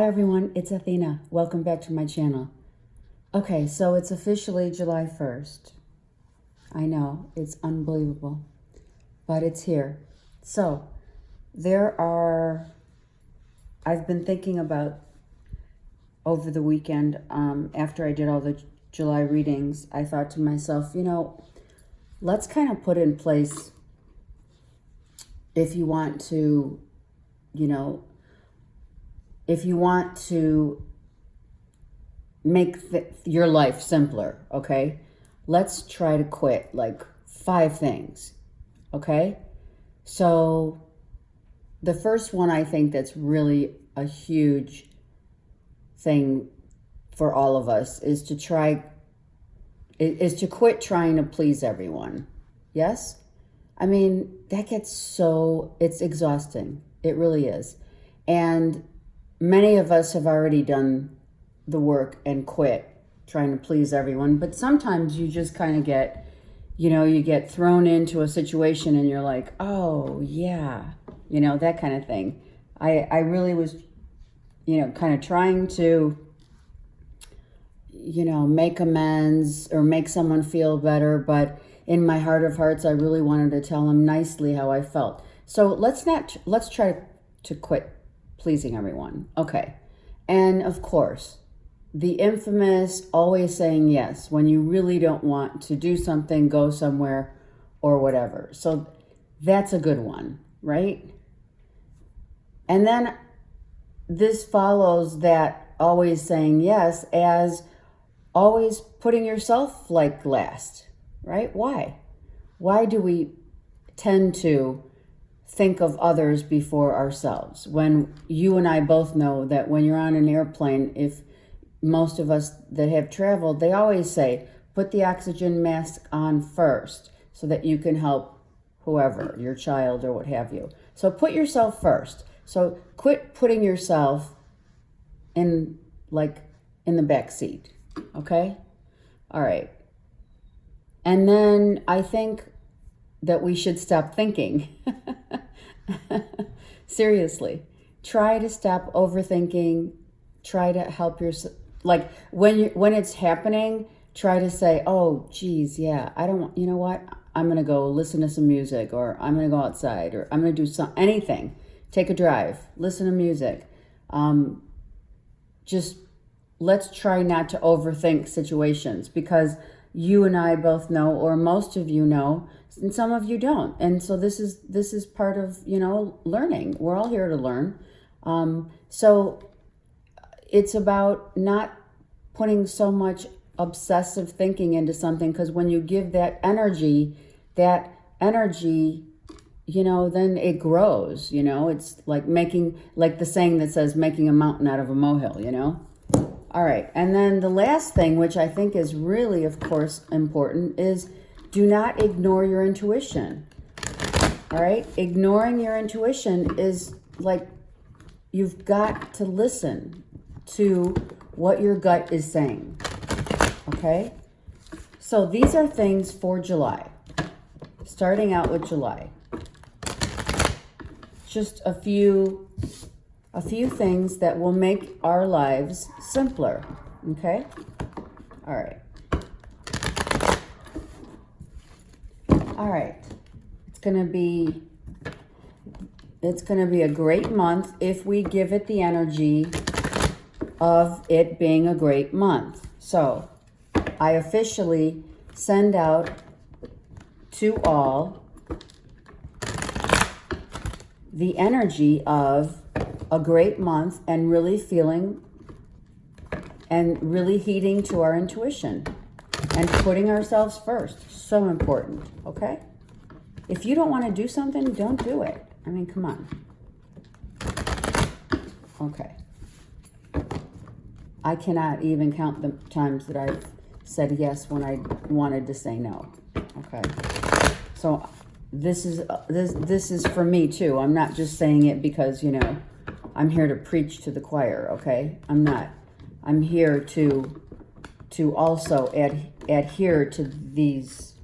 everyone, it's Athena. Welcome back to my channel. Okay, so it's officially July 1st. I know, it's unbelievable, but it's here. So, I've been thinking about over the weekend, after I did all the July readings, I thought to myself, let's kind of put in place, if you want to, if you want to make your life simpler, okay? Let's try to quit like 5 things, okay? So the first one, I think that's really a huge thing for all of us is to quit trying to please everyone. Yes? I mean, it's exhausting. It really is. And many of us have already done the work and quit trying to please everyone, but sometimes you just kind of get, you get thrown into a situation and you're like, oh yeah, that kind of thing. I really was, kind of trying to, make amends or make someone feel better, but in my heart of hearts, I really wanted to tell them nicely how I felt. So let's try to quit pleasing everyone. Okay. And of course, the infamous always saying yes when you really don't want to do something, go somewhere, or whatever. So that's a good one, right? And then this follows that always saying yes as always putting yourself like last, right? Why? Why do we tend to think of others before ourselves? When you and I both know that when you're on an airplane, if most of us that have traveled, they always say, put the oxygen mask on first so that you can help whoever, your child or what have you. So put yourself first. So quit putting yourself in the back seat. Okay? All right. And then I think that we should stop thinking. Seriously. Try to stop overthinking. Try to help yourself. Like when it's happening, try to say, oh, geez, yeah, I don't want, you know what? I'm going to go listen to some music, or I'm going to go outside, or I'm going to do anything. Take a drive, listen to music. Just let's try not to overthink situations, because you and I both know, or most of you know, and some of you don't. And so this is part of, learning. We're all here to learn. So it's about not putting so much obsessive thinking into something, because when you give that energy, then it grows, it's like like the saying that says making a mountain out of a molehill, All right. And then the last thing, which I think is really, of course, important, is do not ignore your intuition. All right. Ignoring your intuition is like, you've got to listen to what your gut is saying. Okay? So these are things for July. Starting out with July. Just a few things that will make our lives simpler. Okay? All right. All right. It's going to be a great month if we give it the energy of it being a great month. So I officially send out to all the energy of a great month and really feeling and really heeding to our intuition and putting ourselves first. So important, okay? If you don't want to do something, don't do it. I mean, come on. Okay. I cannot even count the times that I've said yes when I wanted to say no. Okay. So this is for me too. I'm not just saying it because, I'm here to preach to the choir, okay? I'm not. I'm here to also adhere to these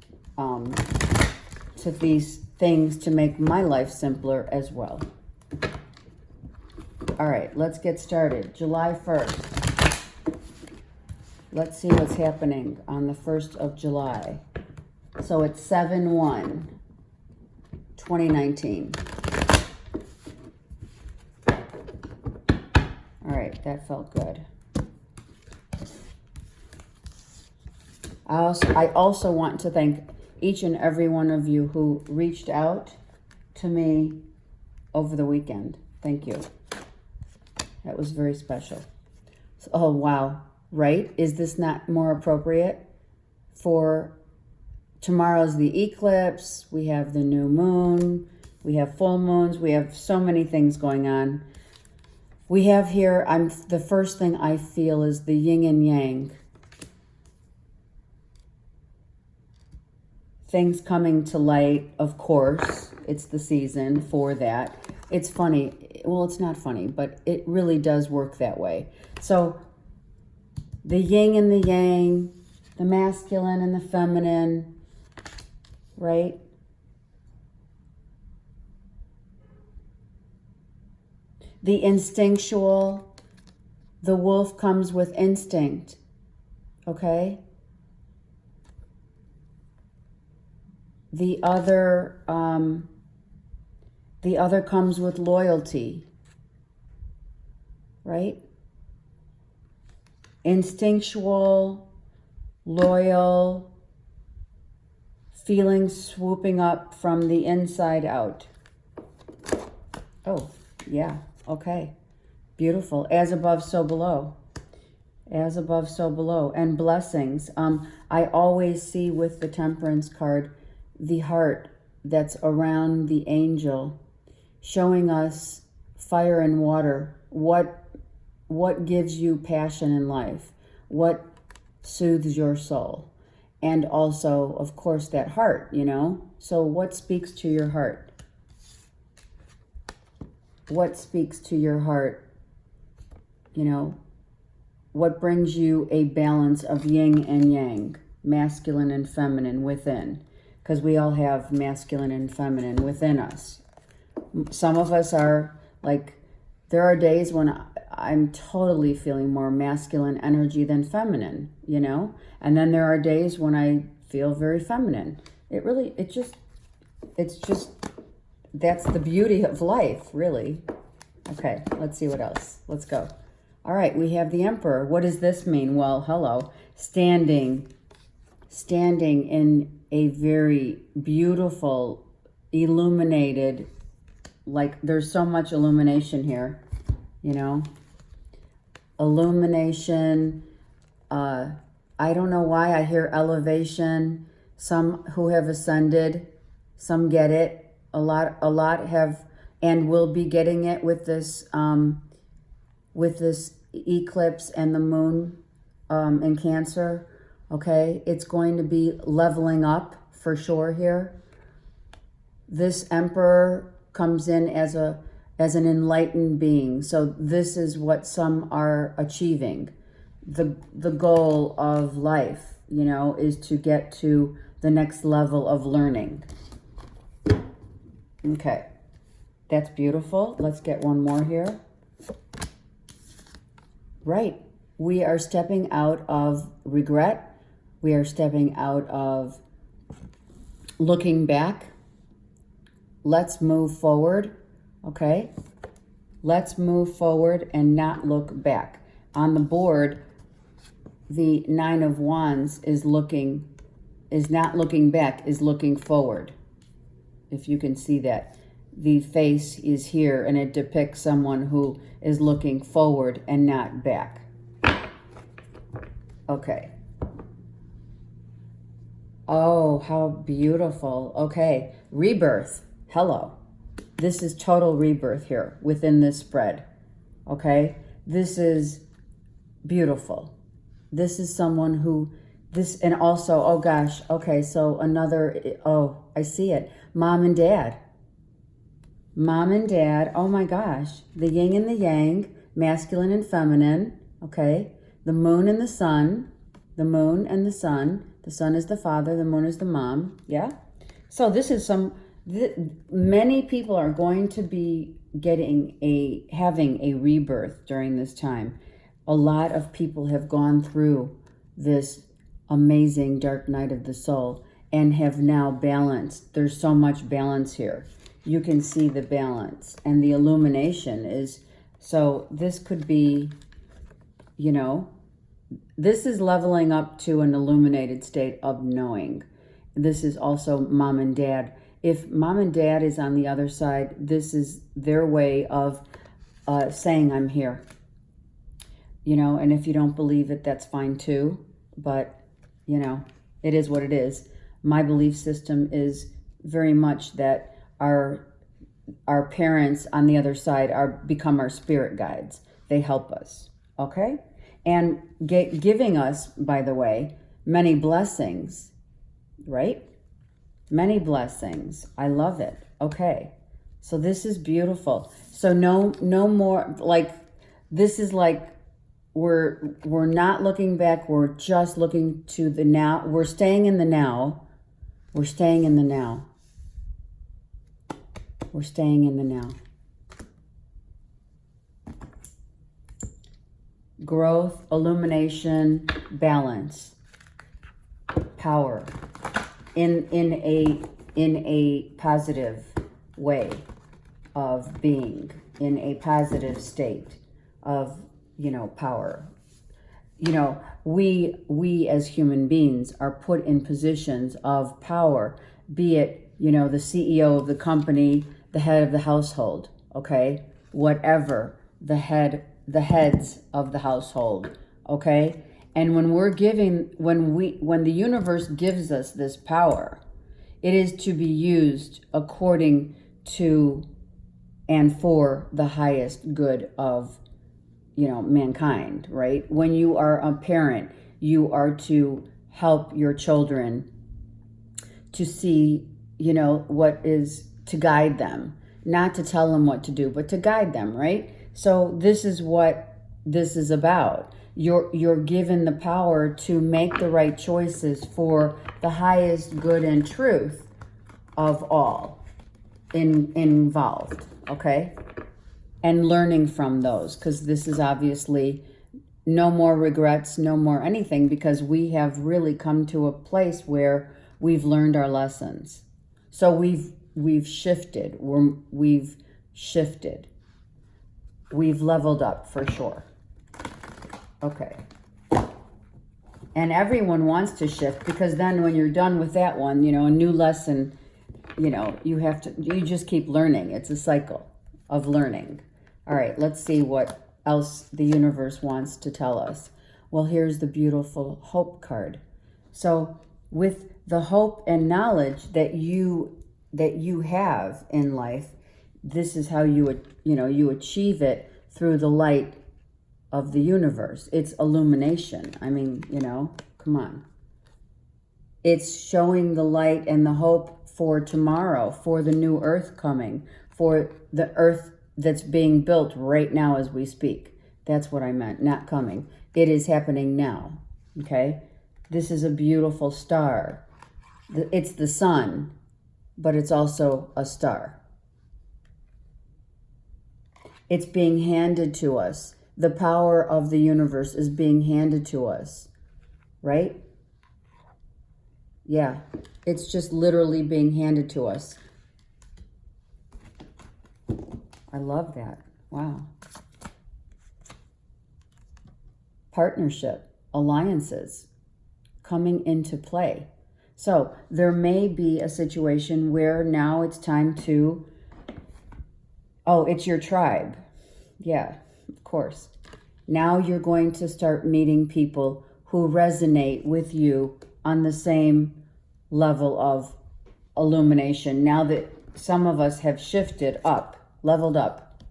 things to make my life simpler as well. All right, let's get started. July 1st. Let's see what's happening on the 1st of July. So it's 7/1/2019. All right, that felt good. I also want to thank each and every one of you who reached out to me over the weekend. Thank you. That was very special. Oh, wow. Right? Is this not more appropriate for tomorrow's the eclipse? We have the new moon. We have full moons. We have so many things going on. We have here, the first thing I feel is the yin and yang. Things coming to light, of course. It's the season for that. It's funny. Well, it's not funny, but it really does work that way. So the yin and the yang, the masculine and the feminine, right? The instinctual, the wolf comes with instinct, okay? The other comes with loyalty, right? Instinctual, loyal, feelings swooping up from the inside out. Oh, yeah, okay. Beautiful. As above, so below. As above, so below. And blessings. I always see with the Temperance card the heart that's around the angel, showing us fire and water. What gives you passion in life? What soothes your soul? And also, of course, that heart, you know? So what speaks to your heart? What speaks to your heart? You know, what brings you a balance of yin and yang, masculine and feminine within? Because we all have masculine and feminine within us. Some of us are like, there are days when I'm totally feeling more masculine energy than feminine, you know? And then there are days when I feel very feminine. It's just, that's the beauty of life, really. Okay, let's see what else. Let's go. All right, we have the Emperor. What does this mean? Well, hello. Standing in a very beautiful, illuminated, like there's so much illumination here, you know? Illumination, I don't know why I hear elevation. Some who have ascended, some get it. A lot have and will be getting it with this eclipse and the moon in Cancer. Okay, it's going to be leveling up for sure here. This Emperor comes in as an enlightened being. So this is what some are achieving. The goal of life, you know, is to get to the next level of learning. Okay, that's beautiful. Let's get one more here. Right, we are stepping out of regret. We are stepping out of looking back. Let's move forward, okay? Let's move forward and not look back. On the board, the Nine of Wands is not looking back, is looking forward. If you can see that. The face is here and it depicts someone who is looking forward and not back. Okay. Oh, how beautiful. Okay, rebirth. Hello. This is total rebirth here within this spread. Okay, this is beautiful. This is someone who, and also, oh gosh, okay, so another, oh, I see it. Mom and dad. Mom and dad, oh my gosh. The yin and the yang, masculine and feminine, okay? The moon and the sun, the moon and the sun. The sun is the father, the moon is the mom, yeah? So this is many people are going to be having a rebirth during this time. A lot of people have gone through this amazing dark night of the soul and have now balanced. There's so much balance here. You can see the balance, and the illumination is, so this could be, this is leveling up to an illuminated state of knowing. This is also mom and dad. If mom and dad is on the other side, this is their way of saying, I'm here. And if you don't believe it, that's fine too. But, it is what it is. My belief system is very much that our parents on the other side become our spirit guides. They help us, okay? And giving us, by the way, many blessings, right? Many blessings. I love it. Okay. So this is beautiful. So no more, this is we're not looking back. We're just looking to the now. We're staying in the now. We're staying in the now. We're staying in the now. Growth, illumination, balance, power in a positive way of being, in a positive state of, power. We as human beings are put in positions of power, be it, the CEO of the company, the head of the household, okay? Whatever, the heads of the household, okay? And when the universe gives us this power, it is to be used according to and for the highest good of, mankind, right? When you are a parent, you are to help your children to see, what is, to guide them, not to tell them what to do, but to guide them, right? So this is what this is about. You're given the power to make the right choices for the highest good and truth of all involved, okay? And learning from those, because this is obviously no more regrets, no more anything, because we have really come to a place where we've learned our lessons. So we've shifted. We've shifted. We've leveled up for sure. Okay. And everyone wants to shift, because then when you're done with that one, a new lesson, you just keep learning. It's a cycle of learning. All right, let's see what else the universe wants to tell us. Well, here's the beautiful hope card. So with the hope and knowledge that you have in life, this is how you achieve it through the light of the universe. It's illumination. I mean, come on. It's showing the light and the hope for tomorrow, for the new earth coming, for the earth that's being built right now as we speak. That's what I meant, not coming. It is happening now, okay? This is a beautiful star. It's the sun, but it's also a star. It's being handed to us. The power of the universe is being handed to us, right? Yeah, it's just literally being handed to us. I love that. Wow. Partnership, alliances coming into play. So there may be a situation where now it's time to, it's your tribe. Yeah, of course. Now you're going to start meeting people who resonate with you on the same level of illumination. Now that some of us have shifted up, leveled up,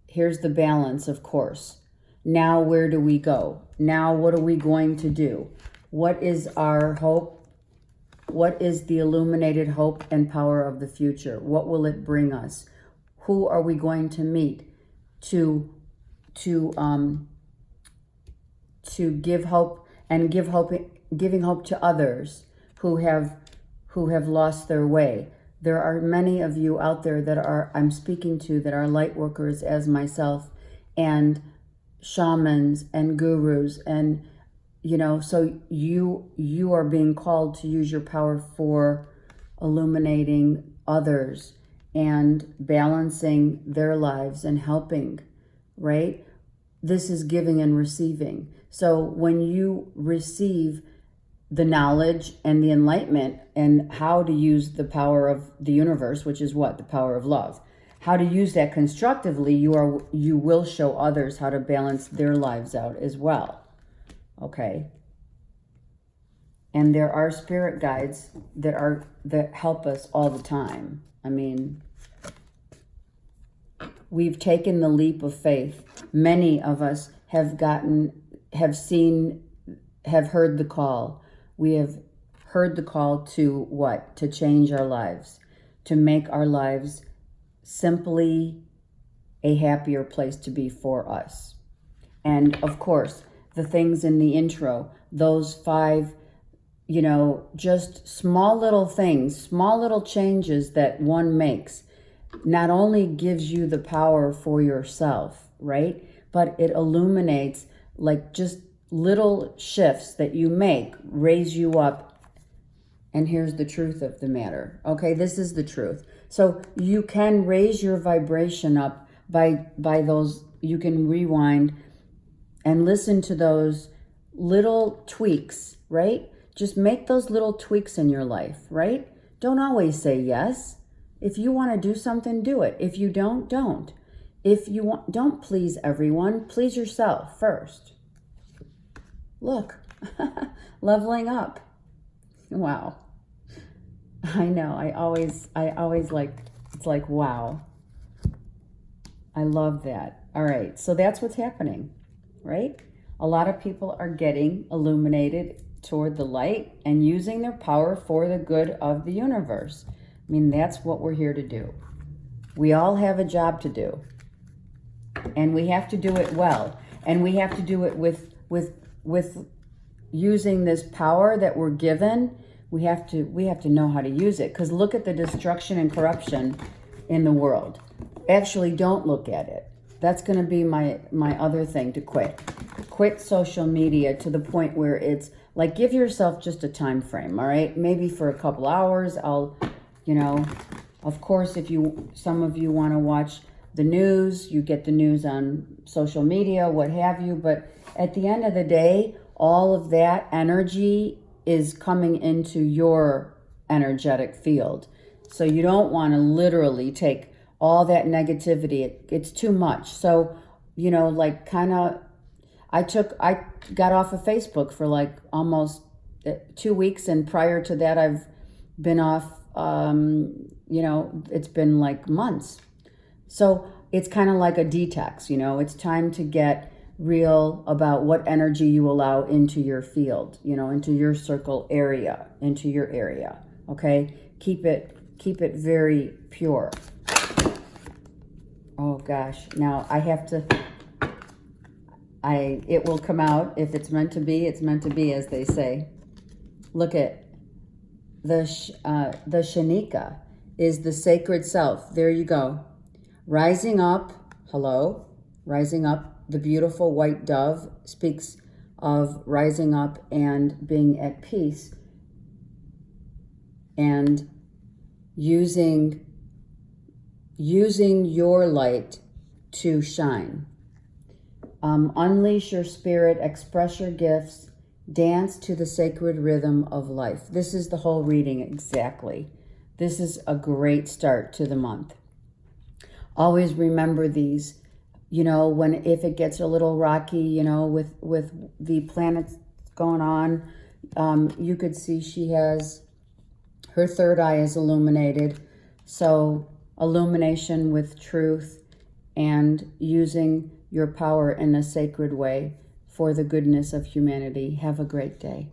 here's the balance, of course. Now where do we go? Now what are we going to do? What is our hope? What is the illuminated hope and power of the future? What will it bring us? Who are we going to meet to give hope and giving hope to others who have lost their way? There are many of you out there that I'm speaking to that are light workers as myself, and shamans and gurus, and so you are being called to use your power for illuminating others and balancing their lives and helping, right? This is giving and receiving. So when you receive the knowledge and the enlightenment and how to use the power of the universe, which is what? The power of love. How to use that constructively, you will show others how to balance their lives out as well. Okay? And there are spirit guides that help us all the time. I mean, we've taken the leap of faith. Many of us have heard the call. We have heard the call to what? To change our lives, to make our lives simply a happier place to be for us. And of course, the things in the intro, those 5, just small little things, small little changes that one makes, not only gives you the power for yourself, right? But it illuminates, like, just little shifts that you make raise you up. And here's the truth of the matter. Okay, this is the truth. So you can raise your vibration up by those. You can rewind and listen to those little tweaks, right? Just make those little tweaks in your life, right? Don't always say yes. If you want to do something, do it. If you don't. If you want, don't please everyone. Please yourself first. Look, leveling up. Wow. I know. I always like, it's like, wow. I love that. All right. So that's what's happening, right? A lot of people are getting illuminated toward the light and using their power for the good of the universe. I mean, that's what we're here to do. We all have a job to do. And we have to do it well. And we have to do it with using this power that we're given. We have to know how to use it. Because look at the destruction and corruption in the world. Actually, don't look at it. That's going to be my other thing to quit. Quit social media to the point where it's like, give yourself just a time frame, all right? Maybe for a couple hours. Of course, if some of you want to watch the news, you get the news on social media, what have you. But at the end of the day, all of that energy is coming into your energetic field. So you don't want to literally take all that negativity. It's too much. So, I got off of Facebook for like almost 2 weeks. And prior to that, I've been off, it's been like months. So it's kind of like a detox, it's time to get real about what energy you allow into your field, into your circle area, into your area. Okay. Keep it very pure. Oh gosh. Now it will come out. If it's meant to be, it's meant to be, as they say. Look at the Shanika is the sacred self. There you go. Rising up. Hello. Rising up. The beautiful white dove speaks of rising up and being at peace and using your light to shine. Unleash your spirit, express your gifts, dance to the sacred rhythm of life. This is the whole reading exactly. This is a great start to the month. Always remember these, if it gets a little rocky, with the planets going on, you could see she has, her third eye is illuminated. So illumination with truth and using your power in a sacred way for the goodness of humanity. Have a great day.